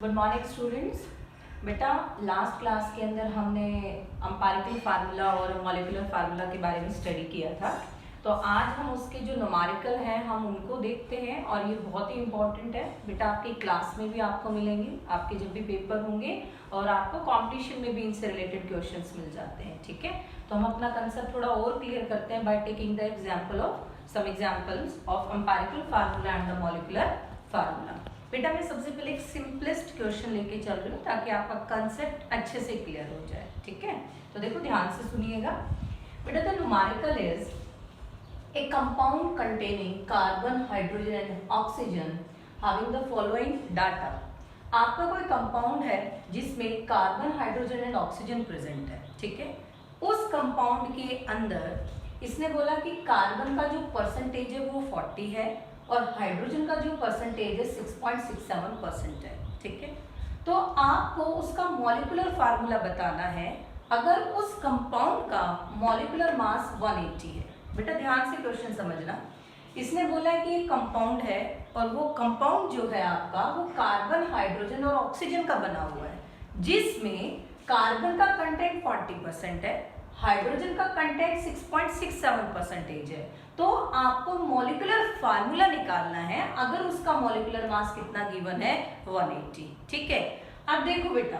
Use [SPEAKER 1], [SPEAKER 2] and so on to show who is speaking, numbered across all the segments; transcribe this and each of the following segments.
[SPEAKER 1] Good morning students. बेटा last class के अंदर हमने एम्पिरिकल फार्मूला और मॉलिक्यूलर फार्मूला के बारे में स्टडी किया था। तो आज हम उसके जो न्यूमेरिकल हैं हम उनको देखते हैं और ये बहुत ही इंपॉर्टेंट है बेटा। आपकी क्लास में भी आपको मिलेंगे, आपके जब भी पेपर होंगे और आपको कॉम्पिटिशन में भी इनसे रिलेटेड क्वेश्चंस मिल जाते हैं। ठीक है, तो हम अपना कंसेप्ट थोड़ा और क्लियर करते हैं by taking the example of some examples of empirical formula and the molecular formula. बेटा मैं सबसे पहले एक सिंपलेस्ट क्वेश्चन लेके चल रही हूँ ताकि आपका कंसेप्ट अच्छे से क्लियर हो जाए। ठीक है, तो देखो ध्यान से सुनिएगा बेटा। The numerical is a compound containing carbon, hydrogen and oxygen having the following data. आपका कोई कंपाउंड है जिसमें carbon, hydrogen and oxygen present है। ठीक है, उस कंपाउंड के अंदर इसने बोला कि कार्बन का जो परसेंटेज है वो 40 है और हाइड्रोजन का जो परसेंटेज है 6.67% है। ठीक है, तो आपको उसका मॉलिक्यूलर फार्मूला बताना है अगर उस कंपाउंड का मॉलिक्यूलर मास 180 है। बेटा ध्यान से क्वेश्चन समझना। इसने बोला है कि एक कंपाउंड है और वो कंपाउंड जो है आपका वो कार्बन, हाइड्रोजन और ऑक्सीजन का बना हुआ है, जिसमें कार्बन का कंटेंट 40% है, हाइड्रोजन का कंटेंट 6.67% है। तो आपको मॉलिक्यूलर फार्मूला निकालना है अगर उसका मॉलिक्यूलर मास कितना गिवन है 180। ठीक है, अब देखो बेटा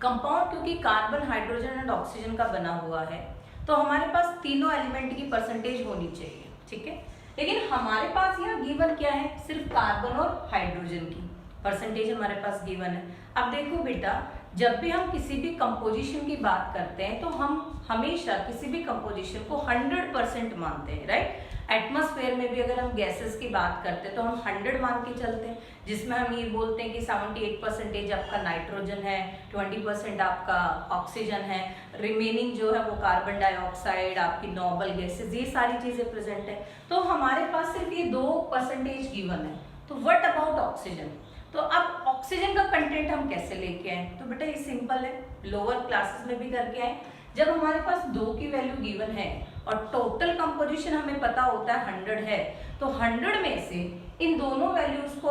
[SPEAKER 1] कंपाउंड क्योंकि कार्बन, हाइड्रोजन एंड ऑक्सीजन का बना हुआ है तो हमारे पास तीनों एलिमेंट की परसेंटेज होनी चाहिए। ठीक है, लेकिन हमारे पास यहाँ गिवन क्या है, सिर्फ कार्बन और हाइड्रोजन की परसेंटेज हमारे पास गिवन है। अब देखो बेटा जब भी हम किसी भी कंपोजिशन की बात करते हैं तो हम हमेशा किसी भी कंपोजिशन को 100% मानते हैं, राइट। एटमॉस्फेयर में भी अगर हम गैसेस की बात करते हैं तो हम 100 मान के चलते हैं, जिसमें हम ये बोलते हैं कि 78% आपका नाइट्रोजन है, 20% आपका ऑक्सीजन है, रिमेनिंग जो है वो कार्बन डाइऑक्साइड, आपकी नोबल गैसेस, ये सारी चीजें प्रेजेंट है। तो हमारे पास सिर्फ ये 2% गिवन है। तो व्हाट अबाउट ऑक्सीजन? तो अब ऑक्सीजन का कंटेंट हम कैसे लेके आए? तो बेटा ये सिंपल है, लोअर क्लासेस में भी करके आए। जब हमारे पास 2 की वैल्यू गिवन है और टोटल कंपोजिशन हमें पता होता है 100 है, तो 100 में से इन दोनों वैल्यूज को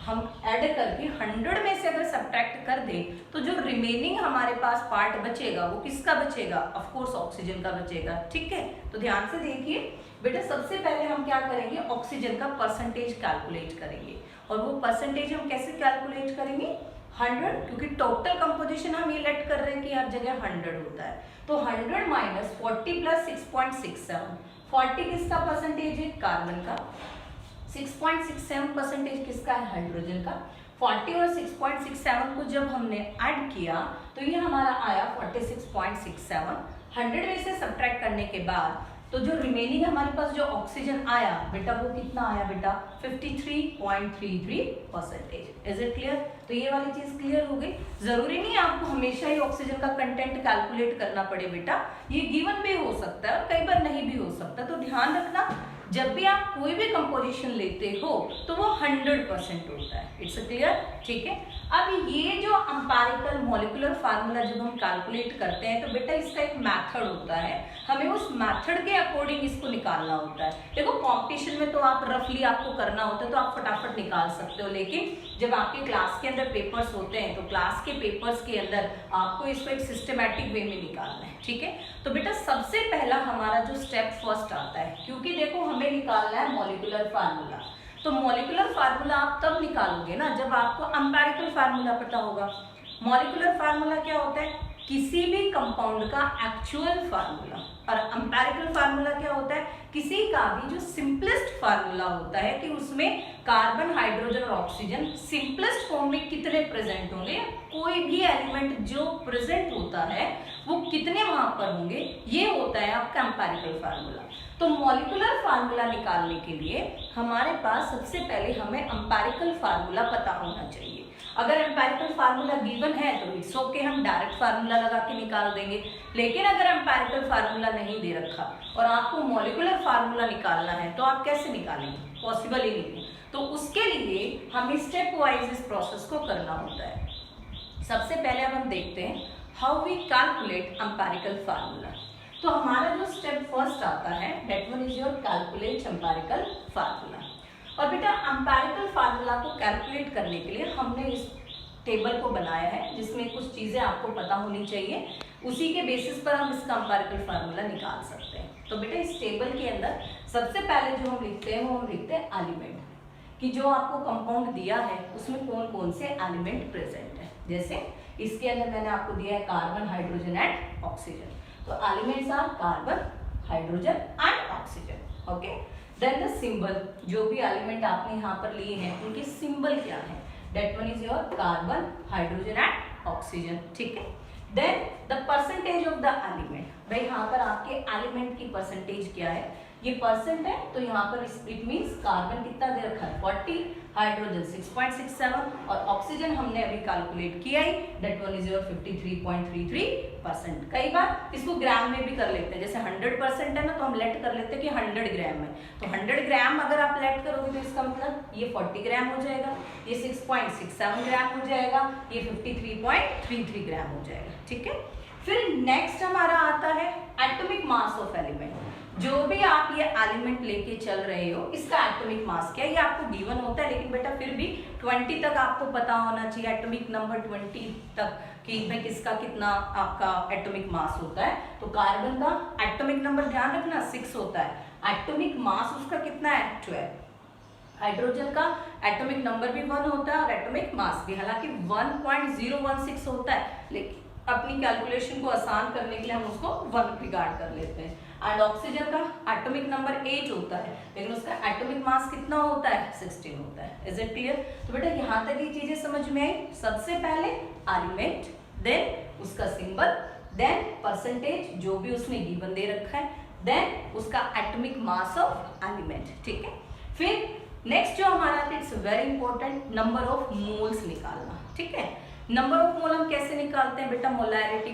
[SPEAKER 1] हम ऐड करके 100 में से अगर सब्ट्रैक्ट कर दे तो जो रिमेनिंग हमारे पास पार्ट बचेगा वो किसका बचेगा? ऑफ कोर्स ऑक्सीजन का बचेगा। ठीक है, तो ध्यान से देखिए बेटा, सबसे पहले हम क्या करेंगे, ऑक्सीजन का परसेंटेज कैलकुलेट करेंगे। और वो परसेंटेज हम कैसे कैलकुलेट करेंगे? 100, क्योंकि टोटल कंपोजिशन हम ये लेट कर रहे हैं कि हर जगह 100 होता है। तो 100 माइनस 40 प्लस 6.67, 40 किसका परसेंटेज है? कार्बन का। 6.67% किसका है? हाइड्रोजन का। 40 और 6.67 को जब हमने ऐड किया तो ये हमारा आया 46.67। 100 में से सब्ट्रैक्ट करने के बाद तो जो रिमेनिंग हमारे पास जो ऑक्सीजन आया बेटा वो कितना आया बेटा? 53.33%। Is it clear? तो ये वाली चीज क्लियर हो गई। जरूरी नहीं आपको हमेशा ही ऑक्सीजन का कंटेंट कैलकुलेट करना पड़े बेटा, ये गिवन भी हो सकता है और कई बार नहीं भी हो सकता। तो ध्यान रखना जब भी आप कोई भी कंपोजिशन लेते हो तो वो 100% होता है। It's clear? ठीक है, अब ये जो एम्पिरिकल मॉलिक्यूलर फार्मूला जब हम कैलकुलेट करते हैं तो बेटा इसका एक मेथड होता है, हमें उस मेथड के अकॉर्डिंग इसको निकालना होता है। देखो कंपटीशन में तो आप रफली आपको करना होता है तो आप फटाफट निकाल सकते हो, लेकिन जब आपके क्लास के अंदर पेपर्स होते हैं तो क्लास के पेपर्स के अंदर आपको इसको एक सिस्टमैटिक वे में निकालना है। ठीक है, तो बेटा सबसे पहला हमारा जो स्टेप फर्स्ट आता है, क्योंकि देखो हमें निकालना है मॉलिक्यूलर फार्मूला, तो मॉलिक्यूलर फार्मूला आप तब निकालोगे ना जब आपको एम्पिरिकल फार्मूला पता होगा। मॉलिक्यूलर फार्मूला क्या होता है? किसी भी कंपाउंड का एक्चुअल फार्मूला। और एम्पिरिकल फार्मूला क्या होता है? किसी का भी जो सिंपलेस्ट फार्मूला होता है कि उसमें कार्बन, हाइड्रोजन और ऑक्सीजन सिंपलेस्ट फॉर्म में कितने प्रेजेंट होंगे, कोई भी एलिमेंट जो प्रेजेंट होता है वो कितने वहां पर होंगे, ये होता है आपका एम्पिरिकल फार्मूला। तो मॉलिक्यूलर फार्मूला निकालने के लिए हमारे पास सबसे पहले हमें एम्पिरिकल फार्मूला पता होना चाहिए। अगर एम्पिरिकल फार्मूला गिवन है तो इट्स ओके, हम डायरेक्ट फार्मूला लगा के निकाल देंगे। लेकिन अगर एम्पिरिकल फार्मूला नहीं दे रखा और आपको मॉलिक्यूलर फार्मूला निकालना है तो आप कैसे निकालेंगे? पॉसिबल ही नहीं है। तो उसके लिए हमें स्टेप वाइज इस प्रोसेस को करना होता है। सबसे पहले अब हम देखते हैं how we calculate empirical formula. तो हमारा जो स्टेप फर्स्ट आता है that one is your calculate empirical formula. और बेटा एम्पिरिकल फार्मूला को कैलकुलेट करने के लिए हमने इस टेबल को बनाया है जिसमें कुछ चीज़ें आपको पता होनी चाहिए, उसी के बेसिस पर हम इसका एम्पिरिकल फार्मूला निकाल सकते हैं। तो बेटा इस टेबल के अंदर सबसे पहले जो हम लिखते हैं वो हम लिखते हैं एलिमेंट, कि जो आपको कंपाउंड दिया है उसमें कौन कौन से एलिमेंट प्रेजेंट है। जैसे इसके अंदर मैंने आपको दिया है कार्बन, हाइड्रोजन एंड ऑक्सीजन, तो elements are carbon, hydrogen and oxygen. Okay, then the symbol, जो भी एलिमेंट आपने यहाँ पर लिए हैं उनके सिंबल क्या है, that one is your carbon, hydrogen and oxygen. ठीक है, then the percentage of the element, भाई यहाँ पर आपके एलिमेंट की परसेंटेज क्या है, ये परसेंट है तो यहाँ पर इट मींस कार्बन कितना दे रखा है 40, हाइड्रोजन 6.67 और ऑक्सीजन हमने अभी कैलकुलेट किया ही, दैट वन इज योर 53.33%। कई बार इसको ग्राम में भी कर लेते हैं, जैसे 100% है ना तो हम लेट कर लेते हैं कि 100 ग्राम है, तो 100 ग्राम अगर आप लेट करोगे तो इसका मतलब ये 40 ग्राम हो जाएगा, ये 6.67 ग्राम हो जाएगा, ये 53.33 ग्राम हो जाएगा। ठीक है, फिर नेक्स्ट हमारा आता है एटॉमिक मास ऑफ एलिमेंट। जो भी आप ये एलिमेंट लेके चल रहे हो इसका एटॉमिक मास क्या है, ये आपको गिवन होता है, लेकिन बेटा फिर भी 20 तक आपको पता होना चाहिए, एटॉमिक नंबर 20 तक कि मैं किसका कितना आपका एटॉमिक मास होता है। तो कार्बन का एटॉमिक नंबर ध्यान रखना 6 होता है, एटॉमिक मास उसका कितना है 12। हाइड्रोजन का एटॉमिक नंबर भी 1 होता है और एटॉमिक मास भी, हालांकि 1016 होता है, लेकिन अपनी कैलकुलेशन को आसान करने के लिए हम उसको 1 रिगार्ड कर लेते हैं। एंड ऑक्सीजन का एटॉमिक नंबर 8 होता है, लेकिन उसका एटॉमिक मास कितना होता है 16 होता है। Is it clear? तो बेटा यहाँ तक ये चीजें समझ में आई। सबसे पहले एलिमेंट, देन उसका सिंबल, देन परसेंटेज जो भी उसमें गिवन दे रखा है, देन उसका एटॉमिक मास ऑफ एलिमेंट। ठीक है, फिर नेक्स्ट जो हमारा it's very important, number of moles निकालना। ठीक है, नंबर ऑफ मोल हम कैसे निकालते हैं बेटा, मोलैरिटी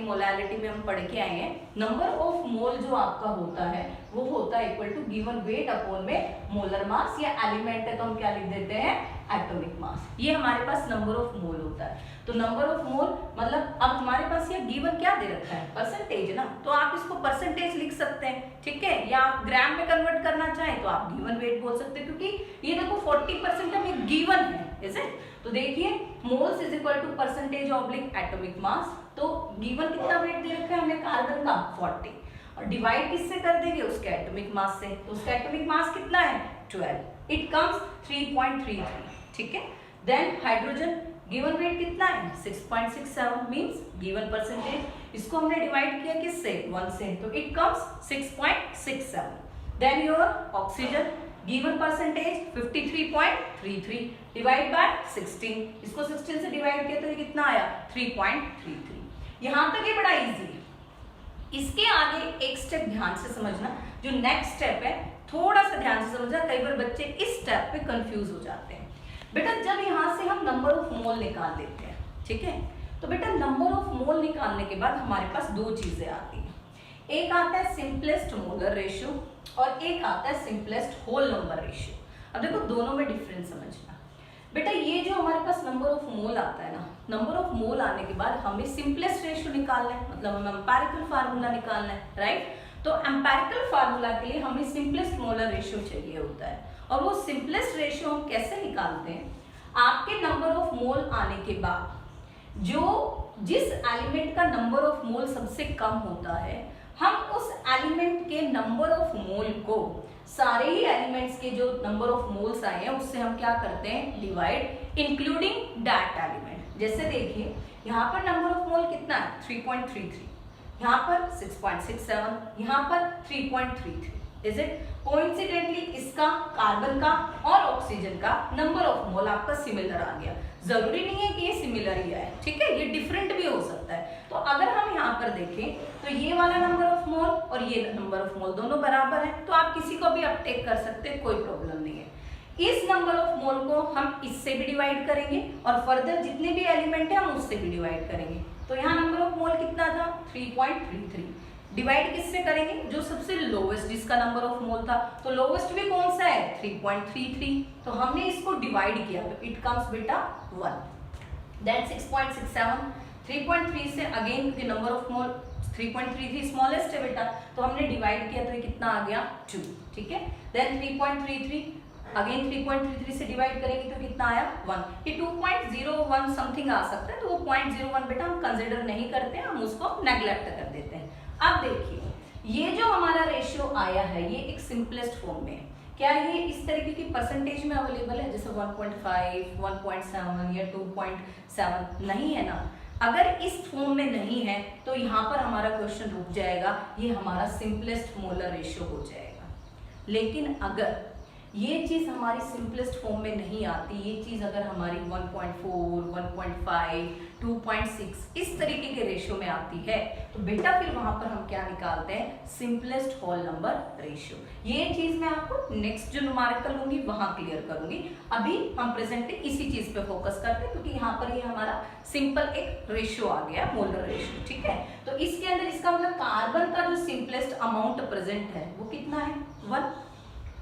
[SPEAKER 1] में हम पढ़ के आए हैं। नंबर ऑफ मोल जो आपका होता है वो होता है equal to given weight upon में मोलर मास, या एलिमेंट है तो हम क्या लिख देते हैं एटॉमिक मास। ये हमारे पास नंबर ऑफ मोल होता है। तो नंबर ऑफ मोल मतलब अब हमारे पास ये गिवन क्या दे रखा है परसेंटेज ना, तो आप इसको परसेंटेज लिख सकते हैं। ठीक है, या आप ग्राम में कन्वर्ट करना चाहें तो आप गिवन वेट बोल सकते हैं, क्योंकि ये देखो 40% हमें गिवन है, इज इट? तो देखिए moles is equal to percentage oblique atomic mass, तो गिवन कितना वेट दे रखा है हमें कार्बन का 40, और डिवाइड किससे कर देंगे उसके एटॉमिक मास से, तो उसका एटॉमिक मास कितना है 12, इट कम्स 3.33। ठीक है, देन हाइड्रोजन गिवन वेट कितना है 6.67 मींस गिवन परसेंटेज, इसको हमने डिवाइड किया किससे 1 से, तो it comes 6.67। Then your oxygen given percentage 53.33 divide by 16, इसको 16 से डिवाइड किया तो ये कितना आया 3.33। यहां तक ये बड़ा इजी है। इसके आगे एक स्टेप ध्यान से समझना, जो नेक्स्ट स्टेप है थोड़ा सा ध्यान से समझना, कई बार बच्चे इस स्टेप पे कंफ्यूज हो जाते हैं। बेटा जब यहां से हम नंबर ऑफ मोल निकाल लेते हैं, ठीक है, तो बेटा नंबर ऑफ मोल निकालने के बाद हमारे पास दो चीजें आती हैं, एक आता है सिंपलेस्ट मोलर रेशियो और एक आता है सिंपलेस्ट होल नंबर रेशियो। अब देखो दोनों में डिफरेंस समझना। बेटा ये जो हमारे पास नंबर ऑफ मोल आता है ना, नंबर ऑफ मोल आने के बाद हमें सिंपलेस्ट रेशियो निकालना है, मतलब हमें एम्पिरिकल फार्मूला निकालना है, राइट? तो एम्पिरिकल फार्मूला के लिए हमें सिंपलेस्ट मोलर रेशियो चाहिए होता है, और वो सिंपलेस्ट रेशियो हम कैसे निकालते हैं, आपके नंबर ऑफ मोल आने के बाद जो जिस एलिमेंट का नंबर ऑफ मोल सबसे कम होता है, हम उस एलिमेंट के नंबर ऑफ मोल को सारे ही एलिमेंट्स के जो नंबर ऑफ मोल्स आए हैं उससे हम क्या करते हैं डिवाइड, इंक्लूडिंग दैट एलिमेंट। जैसे देखिए यहाँ पर नंबर ऑफ मोल कितना है 3.33, यहाँ पर 6.67, यहाँ पर 3.33। Is it? कोइंसिडेंटली इसका कार्बन का और ऑक्सीजन का नंबर ऑफ मोल आपका सिमिलर आ गया। जरूरी नहीं है कि ये सिमिलर ही आए, ठीक है, ये डिफरेंट भी हो सकता है। तो अगर हम यहाँ पर देखें तो ये वाला नंबर ऑफ मोल और ये नंबर ऑफ मोल दोनों बराबर है, तो आप किसी को भी अपटेक कर सकते हैं, कोई प्रॉब्लम नहीं है। इस नंबर ऑफ मोल को हम इससे भी डिवाइड करेंगे और फर्दर जितने भी एलिमेंट है हम उससे भी डिवाइड करेंगे। तो यहाँ नंबर ऑफ मोल कितना था 3.33, डिवाइड किससे करेंगे जो सबसे लोवेस्ट जिसका नंबर ऑफ मोल था, तो लोवेस्ट भी कौन सा है 3.33, तो हमने इसको डिवाइड किया तो इट कम्स बेटा 1, दैट 6.67। 3.3 से अगेन क्योंकि नंबर ऑफ मोल 3.33 स्मॉलेस्ट है बेटा, तो हमने डिवाइड किया तो ये कितना आ गया 2, ठीक है। देन 3.33 अगेन 3.33 से डिवाइड करेंगे तो कितना आया 1। ये 2.01 समथिंग आ सकता है, तो वो 0.01 बेटा हम कंसिडर नहीं करते हैं, हम उसको नेग्लेक्ट कर देते हैं। अब देखिए ये जो हमारा रेशियो आया है ये एक सिंपलेस्ट फॉर्म में है। क्या ये इस तरीके की परसेंटेज में अवेलेबल है जैसे 1.5, 1.7 या 2.7? नहीं है ना। अगर इस फॉर्म में नहीं है तो यहाँ पर हमारा क्वेश्चन रुक जाएगा, ये हमारा सिंपलेस्ट मोलर रेशियो हो जाएगा। लेकिन अगर ये चीज हमारी सिंपलेस्ट फॉर्म में नहीं आती, ये चीज अगर हमारी 1.4, 1.5, 2.6 इस तरीके के रेशियो में आती है तो बेटा फिर वहां पर हम क्या निकालते हैं, सिंपलेस्ट होल नंबर रेशियो। ये चीज मैं आपको नेक्स्ट जो न्यूमेरिकल होंगी वहां क्लियर करूंगी। अभी हम प्रेजेंटली इसी चीज पे फोकस करते हैं क्योंकि यहाँ पर ये हमारा सिंपल एक रेशियो आ गया, मोलर रेशियो, ठीक है। तो इसके अंदर इसका मतलब कार्बन का जो सिंपलेस्ट अमाउंट प्रेजेंट है वो कितना है 1,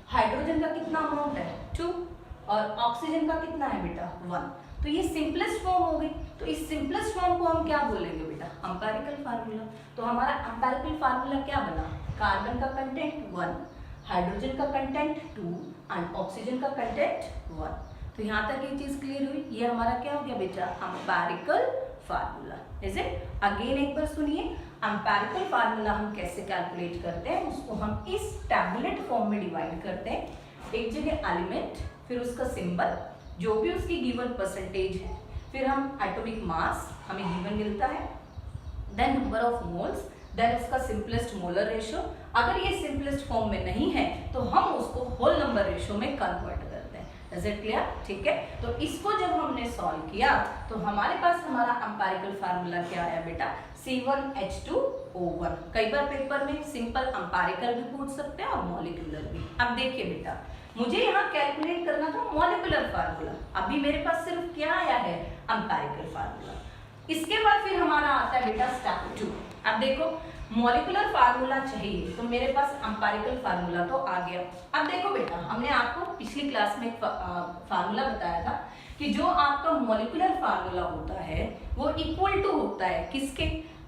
[SPEAKER 1] हाइड्रोजन का कितना अमाउंट है 2 और ऑक्सीजन का कितना है बेटा 1। तो ये सिंपलेस्ट फॉर्म हो गई। तो इस सिंपलेस्ट फॉर्म को हम क्या बोलेंगे बेटा, एम्पिरिकल फार्मूला। तो हमारा एम्पिरिकल फार्मूला क्या बना, कार्बन का कंटेंट 1, हाइड्रोजन का कंटेंट 2 एंड ऑक्सीजन का कंटेंट 1। तो यहाँ तक ये चीज क्लियर हुई। ये हमारा क्या हो गया बेटा, empirical formula. Is it? Again एक बार सुनिए, एम्पिरिकल फार्मूला हम कैसे कैलकुलेट करते हैं, उसको हम इस टैबुलेट फॉर्म में डिवाइड करते हैं। एक जगह एलिमेंट, फिर उसका सिंबल, जो भी उसकी गिवन परसेंटेज है, फिर हम एटॉमिक मास हमें गिवन मिलता है, then number of moles, then उसका सिंपलेस्ट मोलर रेशियो। अगर ये सिंपलेस्ट फॉर्म में नहीं है तो हम उसको होल नंबर रेशियो में कन्वर्ट करते हैं। Is it clear? ठीक है। तो इसको जब हमने सॉल्व किया तो हमारे पास हमारा एम्पिरिकल फार्मूला क्या आया बेटा, C1H2O1। कई बार पेपर में सिंपल एम्पिरिकल भी पूछ सकते हैं और मॉलिक्यूलर भी। अब देखिए बेटा, मुझे यहाँ कैलकुलेट करना था मॉलिक्यूलर फार्मूला, अभी मेरे पास सिर्फ क्या आया है, एम्पिरिकल फार्मूला। इसके बाद फिर हमारा आता है बेटा स्टेप 2। अब देखो मॉलिक्यूलर फार्मूला चाहिए तो मेरे पास एम्पिरिकल फार्मूला तो आ गया। अब देखो बेटा, हमने आपको पिछली क्लास में एक फार्मूला बताया था कि जो आपका मॉलिक्यूलर फार्मूला होता है वो इक्वल टू होता है किसके,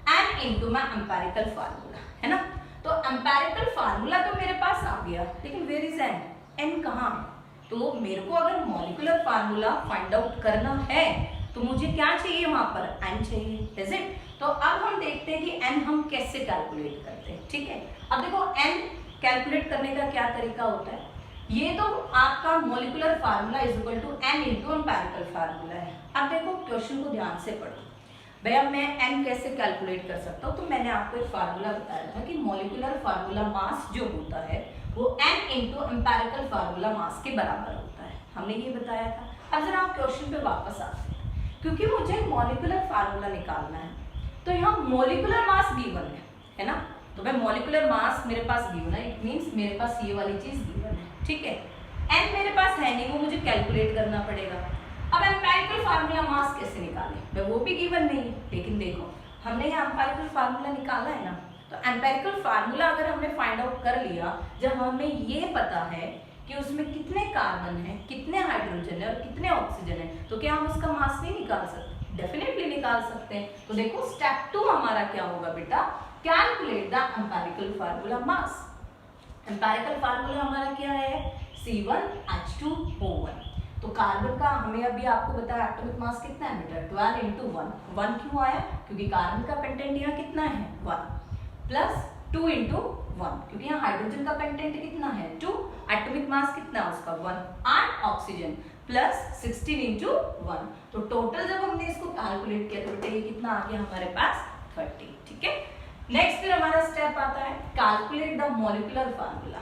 [SPEAKER 1] n into my empirical formula, है ना। तो एम्पिरिकल फार्मूला तो मेरे पास आ गया, लेकिन वेयर इज n कहाँ है। तो मेरे को अगर मॉलिक्यूलर फार्मूला फाइंड आउट करना है तो मुझे क्या चाहिए, वहां पर n चाहिए। Is it? तो अब हम देखते हैं कि n हम कैसे कैलकुलेट करते हैं, ठीक है। अब देखो n कैलकुलेट करने का क्या तरीका होता है, ये तो आपका molecular formula is equal to n into empirical formula है। अब देखो क्वेश्चन को ध्यान से पढ़ो भैया, मैं n कैसे कैलकुलेट कर सकता हूँ। तो मैंने आपको एक फार्मूला बताया था कि मॉलिक्यूलर फार्मूला मास जो होता है वो n इंटू एम्पिरिकल फार्मूला मास के बराबर होता है, हमने ये बताया था। अब जरा आप क्वेश्चन पे वापस आते हैं, क्योंकि मुझे मॉलिक्यूलर फार्मूला निकालना है तो यहाँ मॉलिक्यूलर मास गिवन है ना। तो मैं मॉलिक्यूलर मास मेरे पास गिवन है, इट मींस मेरे पास ये वाली चीज गिवन है, ठीक है। n मेरे पास है नहीं, वो मुझे कैलकुलेट करना पड़ेगा। अब एम्पिरिकल फार्मूला मास कैसे निकालें, मैं वो भी गिवन नहीं है। लेकिन देखो हमने यहाँ एम्पिरिकल फार्मूला निकाला है ना, तो एम्पिरिकल फार्मूला अगर हमने फाइंड आउट कर लिया, जब हमें ये पता है कि उसमें कितने कार्बन है, कितने हाइड्रोजन है और कितने ऑक्सीजन है, तो क्या हम उसका मास नहीं निकाल सकते? डेफिनेटली निकाल सकते हैं। तो देखो स्टेप 2 हमारा क्या होगा बेटा, calculate the empirical formula mass. Empirical formula हमारा क्या है, C1H2O1। तो कार्बन का हमें अभी आपको बताया एटॉमिक मास कितना है बेटा, 12 इंटू 1 क्यों आया, क्योंकि कार्बन का कंटेंट यहाँ कितना है 1, प्लस 2 इंटू 1 क्योंकि यहाँ हाइड्रोजन का कंटेंट कितना है 2, एटॉमिक मास कितना है उसका 1, एंड ऑक्सीजन प्लस 16 इंटू 1। तो टोटल जब हमने इसको कैलकुलेट किया तो बेटा ये कितना आ गया हमारे पास 30, ठीक है। नेक्स्ट फिर हमारा स्टेप आता है calculate the molecular formula.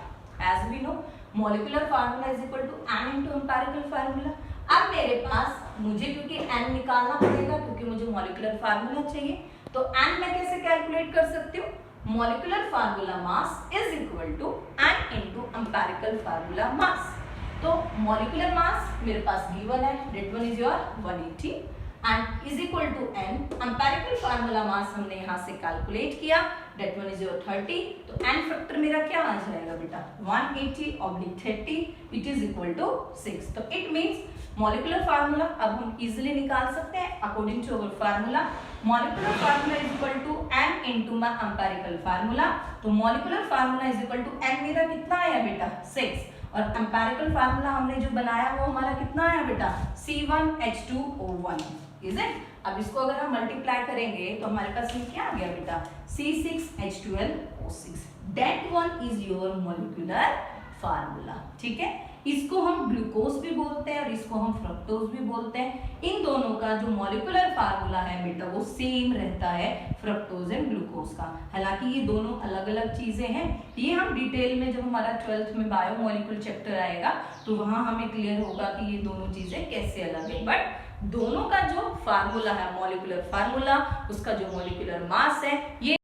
[SPEAKER 1] As we know molecular formula is equal to n into empirical formula. अब मेरे पास मुझे क्योंकि n निकालना पड़ेगा क्योंकि मुझे मॉलिक्यूलर फार्मूला चाहिए, तो n मैं कैसे कैलकुलेट कर सकती हूँ, molecular formula mass is equal to n into empirical formula mass. तो मॉलिक्यूलर मास मेरे पास गिवन है, that one is your 180 and is equal to n। Empirical formula mass हमने यहाँ से कैलकुलेट किया, डेट वन इज योर 30। तो n factor मेरा क्या आ जाएगा बेटा 180/30, इट इज इक्वल टू 6। तो इट मींस मॉलिक्यूलर फार्मूला अब हम इजीली निकाल सकते हैं according to our formula. Molecular formula is equal to n into my empirical formula. तो molecular formula is equal to n मेरा कितना आया बेटा 6, और एम्पिरिकल फार्मूला हमने जो बनाया वो हमारा कितना आया बेटा, C1H2O1, इज इट। अब इसको अगर हम मल्टीप्लाई करेंगे तो हमारे पास में क्या आ गया बेटा, C6H12O6, that one is your molecular formula. ठीक है, इसको हम ग्लूकोज भी बोलते हैं और इसको हम फ्रक्टोज भी बोलते हैं। इन दोनों का जो मॉलिक्यूलर फार्मूला है बेटा वो सेम रहता है, फ्रक्टोज एंड ग्लूकोज का। हालांकि ये दोनों अलग अलग चीजें हैं, ये हम डिटेल में जब हमारा 12th में बायोमोलिक्यूल चैप्टर आएगा तो वहां हमें क्लियर होगा कि ये दोनों चीजें कैसे अलग है। बट दोनों का जो फार्मूला है, मॉलिक्यूलर फार्मूला, उसका जो मॉलिक्यूलर मास है, ये